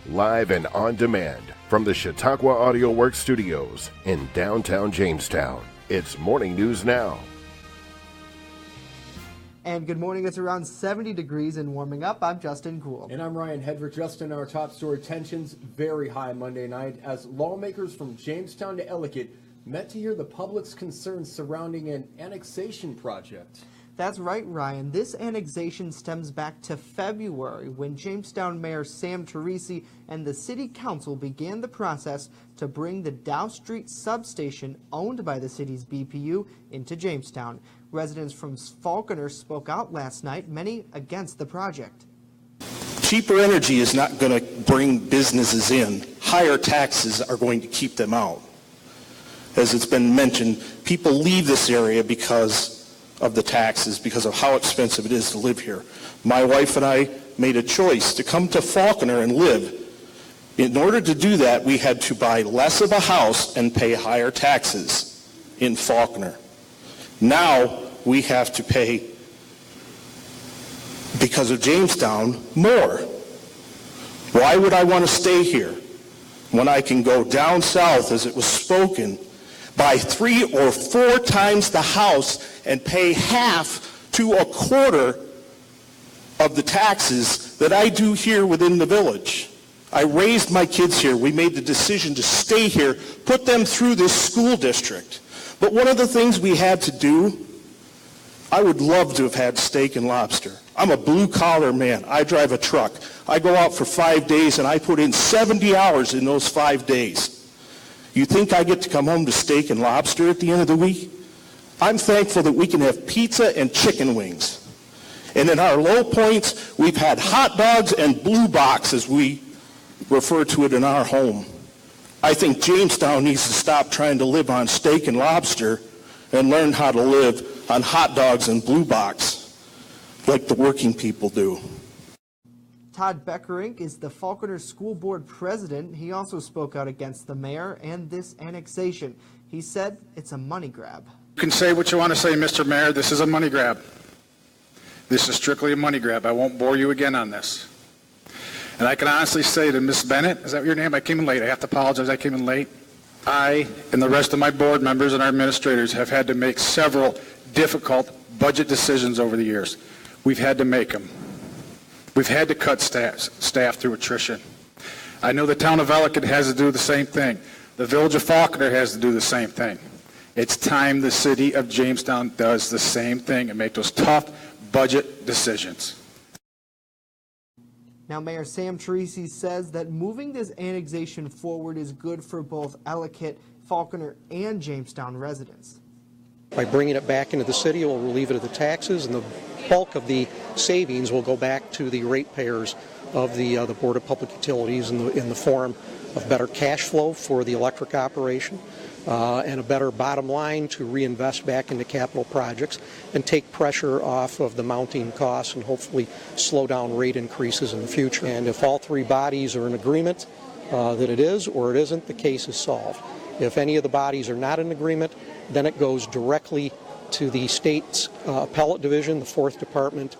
live and on demand from the Chautauqua Audio Works studios in downtown Jamestown. It's Morning News Now. And good morning. It's around 70 degrees and warming up. I'm Justin Kuhl. And I'm Ryan Hedrick. Justin, our top story: tensions very high Monday night as lawmakers from Jamestown to Ellicott met to hear the public's concerns surrounding an annexation project. That's right, Ryan. This annexation stems back to February when Jamestown Mayor Sam Teresi and the City Council began the process to bring the Dow Street substation owned by the city's BPU into Jamestown. Residents from Falconer spoke out last night, many against the project. Cheaper energy is not going to bring businesses in. Higher taxes are going to keep them out. As it's been mentioned, people leave this area because of the taxes, because of how expensive it is to live here. My wife and I made a choice to come to Falconer and live. In order to do that, we had to buy less of a house and pay higher taxes in Falconer. Now we have to pay, because of Jamestown, more. Why would I want to stay here when I can go down south, as it was spoken, buy 3 or 4 times the house and pay half to a quarter of the taxes that I do here within the village? I raised my kids here. We made the decision to stay here, put them through this school district. But one of the things we had to do, I would love to have had steak and lobster. I'm a blue-collar man. I drive a truck. I go out for 5 days, and I put in 70 hours in those 5 days. You think I get to come home to steak and lobster at the end of the week? I'm thankful that we can have pizza and chicken wings. And in our low points, we've had hot dogs and blue box, as we refer to it in our home. I think Jamestown needs to stop trying to live on steak and lobster and learn how to live on hot dogs and blue box like the working people do. Todd Beckerink is the Falconer School Board president. He also spoke out against the mayor and this annexation. He said it's a money grab. You can say what you want to say, Mr. Mayor. This is a money grab. This is strictly a money grab. I won't bore you again on this. And I can honestly say to Ms. Bennett, is that your name? I came in late. I have to apologize. I came in late. I and the rest of my board members and our administrators have had to make several difficult budget decisions over the years. We've had to make them. We've had to cut staff through attrition. I know the town of Ellicott has to do the same thing. The village of Falconer has to do the same thing. It's time the city of Jamestown does the same thing and make those tough budget decisions. Now, Mayor Sam Teresi says that moving this annexation forward is good for both Ellicott, Falconer, and Jamestown residents. By bringing it back into the city, it will relieve it of the taxes, and the bulk of the savings will go back to the ratepayers of the Board of Public Utilities in the form of better cash flow for the electric operation and a better bottom line to reinvest back into capital projects and take pressure off of the mounting costs and hopefully slow down rate increases in the future. And if all 3 bodies are in agreement that it is or it isn't, the case is solved. If any of the bodies are not in agreement, then it goes directly to the state's appellate division, the 4th Department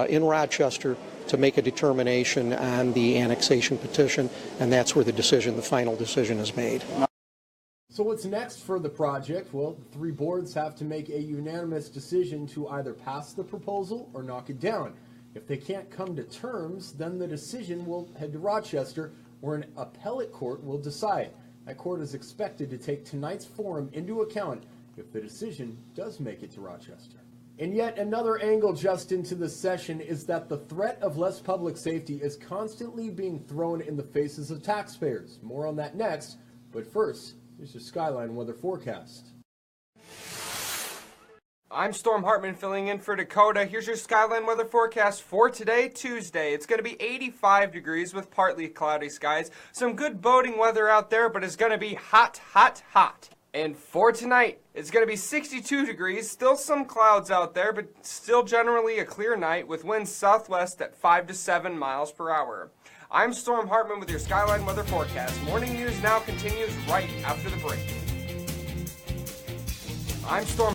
in Rochester, to make a determination on the annexation petition, and that's where the final decision is made. So what's next for the project? Well, the 3 boards have to make a unanimous decision to either pass the proposal or knock it down. If they can't come to terms, then the decision will head to Rochester, where an appellate court will decide. That court is expected to take tonight's forum into account if the decision does make it to Rochester. And yet another angle, Justin, to the session is that the threat of less public safety is constantly being thrown in the faces of taxpayers. More on that next, but first, here's your Skyline weather forecast. I'm Storm Hartman filling in for Dakota. Here's your Skyline weather forecast for today, Tuesday. It's going to be 85 degrees with partly cloudy skies. Some good boating weather out there, but it's going to be hot, hot, hot. And for tonight, it's going to be 62 degrees, still some clouds out there, but still generally a clear night with winds southwest at 5 to 7 miles per hour. I'm Storm Hartman with your Skyline weather forecast. Morning News Now continues right after the break. I'm Storm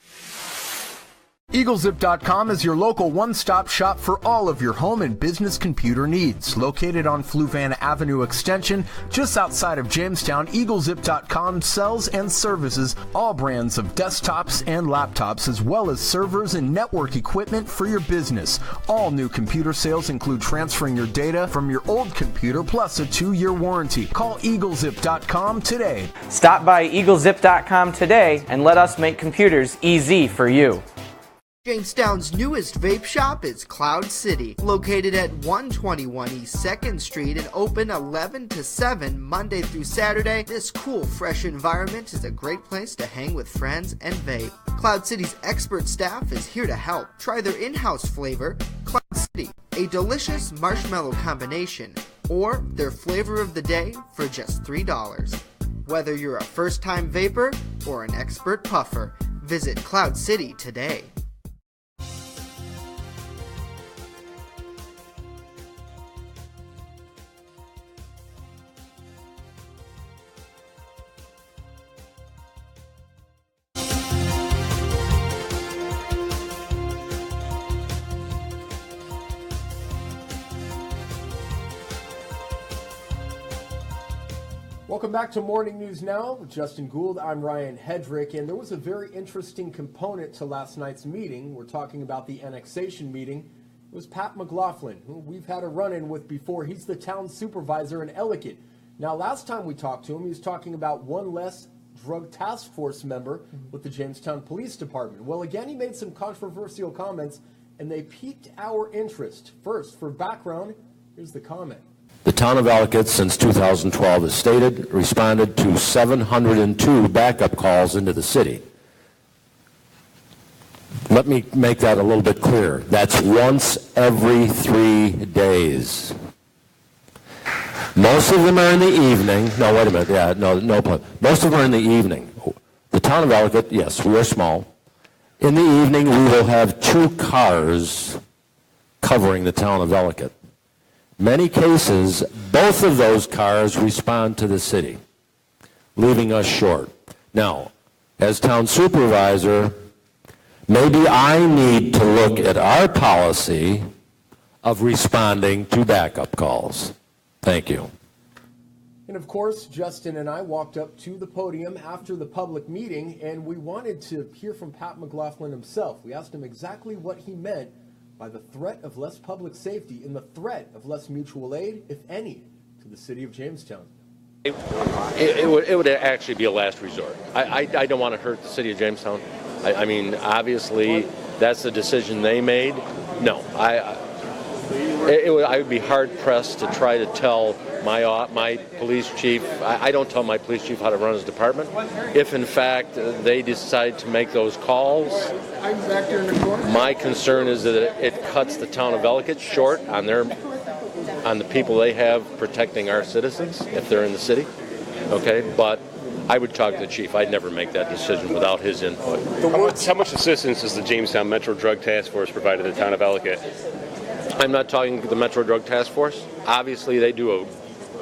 EagleZip.com is your local one-stop shop for all of your home and business computer needs. Located on Fluvan Avenue Extension, just outside of Jamestown, EagleZip.com sells and services all brands of desktops and laptops, as well as servers and network equipment for your business. All new computer sales include transferring your data from your old computer plus a 2-year warranty. Call EagleZip.com today. Stop by EagleZip.com today and let us make computers easy for you. Jamestown's newest vape shop is Cloud City, located at 121 East 2nd Street and open 11 to 7 Monday through Saturday. This cool, fresh environment is a great place to hang with friends and vape. Cloud City's expert staff is here to help. Try their in-house flavor, Cloud City, a delicious marshmallow combination, or their flavor of the day for just $3. Whether you're a first-time vapor or an expert puffer, visit Cloud City today. Welcome back to Morning News Now with Justin Gould. I'm Ryan Hedrick, and there was a very interesting component to last night's meeting. We're talking about the annexation meeting. It was Pat McLaughlin, who we've had a run-in with before. He's the town supervisor in Ellicott. Now, last time we talked to him, he was talking about one less drug task force member with the Jamestown Police Department. Well, again, he made some controversial comments, and they piqued our interest. First, for background, here's the comment. The town of Ellicott, since 2012, as stated, responded to 702 backup calls into the city. Let me make that a little bit clearer. That's once every 3 days. Most of them are in the evening. No, wait a minute. Yeah, no. Most of them are in the evening. The town of Ellicott, yes, we are small. In the evening, we will have 2 cars covering the town of Ellicott. Many cases, both of those cars respond to the city, leaving us short. Now, as town supervisor, maybe I need to look at our policy of responding to backup calls. Thank you. And of course, Justin and I walked up to the podium after the public meeting, and we wanted to hear from Pat McLaughlin himself. We asked him exactly what he meant by the threat of less public safety and the threat of less mutual aid, if any, to the city of Jamestown. It would actually be a last resort. I don't want to hurt the city of Jamestown. I mean, obviously, that's the decision they made. No, I would be hard-pressed to try to tell my police chief. I don't tell my police chief how to run his department. If, in fact, they decide to make those calls, my concern is that it cuts the town of Ellicott short on the people they have protecting our citizens if they're in the city. Okay, but I would talk to the chief. I'd never make that decision without his input. How much assistance does the Jamestown Metro Drug Task Force provide to the town of Ellicott? I'm not talking the Metro Drug Task Force. Obviously, they do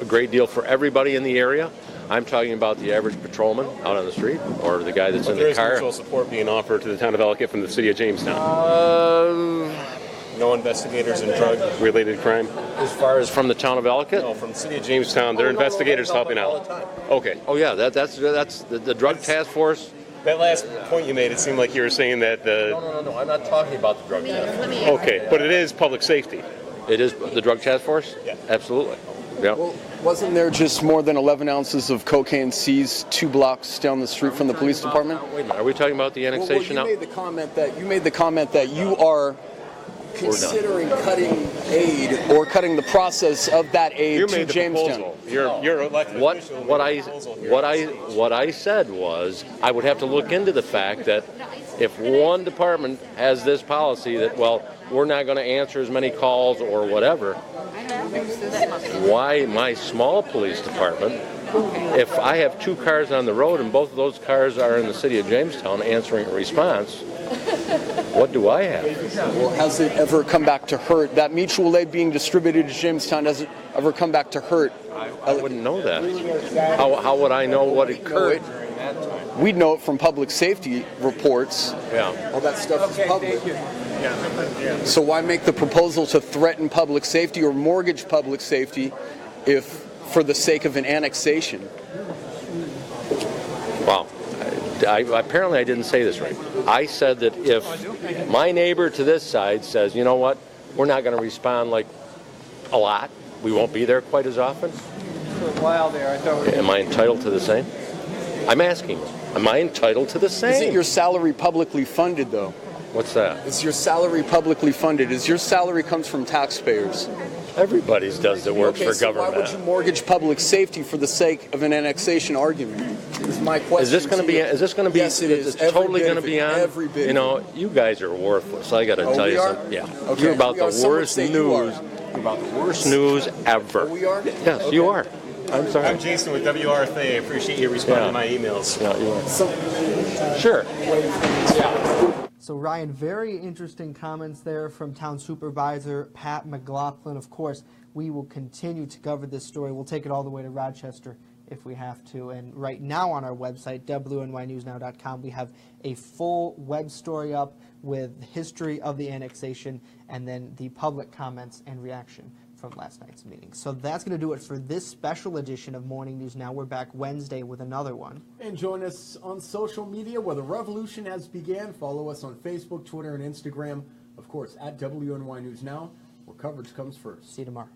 a great deal for everybody in the area. I'm talking about the average patrolman out on the street or the guy that's in the car. There is mutual support being offered to the town of Ellicott from the city of Jamestown. No investigators in drug-related crime? As far as from the town of Ellicott? No, from the city of Jamestown. There are investigators helping out. Okay. Oh, yeah, that's the drug task force. That last point you made, it seemed like you were saying that the... No, I'm not talking about the drug task force. Okay, but it is public safety. It is the drug task force? Yeah. Absolutely. Yeah. Well, wasn't there just more than 11 ounces of cocaine seized 2 blocks down the street from the police department? Wait a minute, are we talking about the annexation now? You made the comment that you are considering cutting aid or cutting the process of that aid to Jamestown. You're elected. What I said was I would have to look into the fact that if one department has this policy that, well, we're not going to answer as many calls or whatever, why my small police department, if I have 2 cars on the road and both of those cars are in the city of Jamestown answering a response, what do I have? Well, has it ever come back to hurt? That mutual aid being distributed to Jamestown, has it ever come back to hurt? I wouldn't know that. How would I know what occurred? we'd know it from public safety reports. Yeah. All that stuff is public. So why make the proposal to threaten public safety or mortgage public safety if for the sake of an annexation? Wow. Apparently I didn't say this right. I said that if my neighbor to this side says, you know what, we're not going to respond like a lot, we won't be there quite as often. For a while there, I thought. Am I entitled to the same? I'm asking, am I entitled to the same? Isn't your salary publicly funded, though? What's that? Is your salary publicly funded? Is your salary comes from taxpayers? Everybody's does that works for government. Why would you mortgage public safety for the sake of an annexation argument? Is my question. Is this going to be? Is this going to be? Yes, it is. It's totally going to be on. Every bit. You know, you guys are worthless. I got to tell you something. Yeah, okay. You're about the worst news. You're about the worst news ever. We are. Yes, okay. you are. I'm sorry. I'm Jason with WRFA. I appreciate you responding to my emails. Yeah, you are. Sure. So Ryan, very interesting comments there from Town Supervisor Pat McLaughlin. Of course, we will continue to cover this story. We'll take it all the way to Rochester if we have to. And right now on our website, WNYNewsNow.com, we have a full web story up with the history of the annexation and then the public comments and reaction from last night's meeting. So that's going to do it for this special edition of Morning News Now. We're back Wednesday with another one. And join us on social media where the revolution has began. Follow us on Facebook, Twitter, and Instagram. Of course, at WNY News Now, where coverage comes first. See you tomorrow.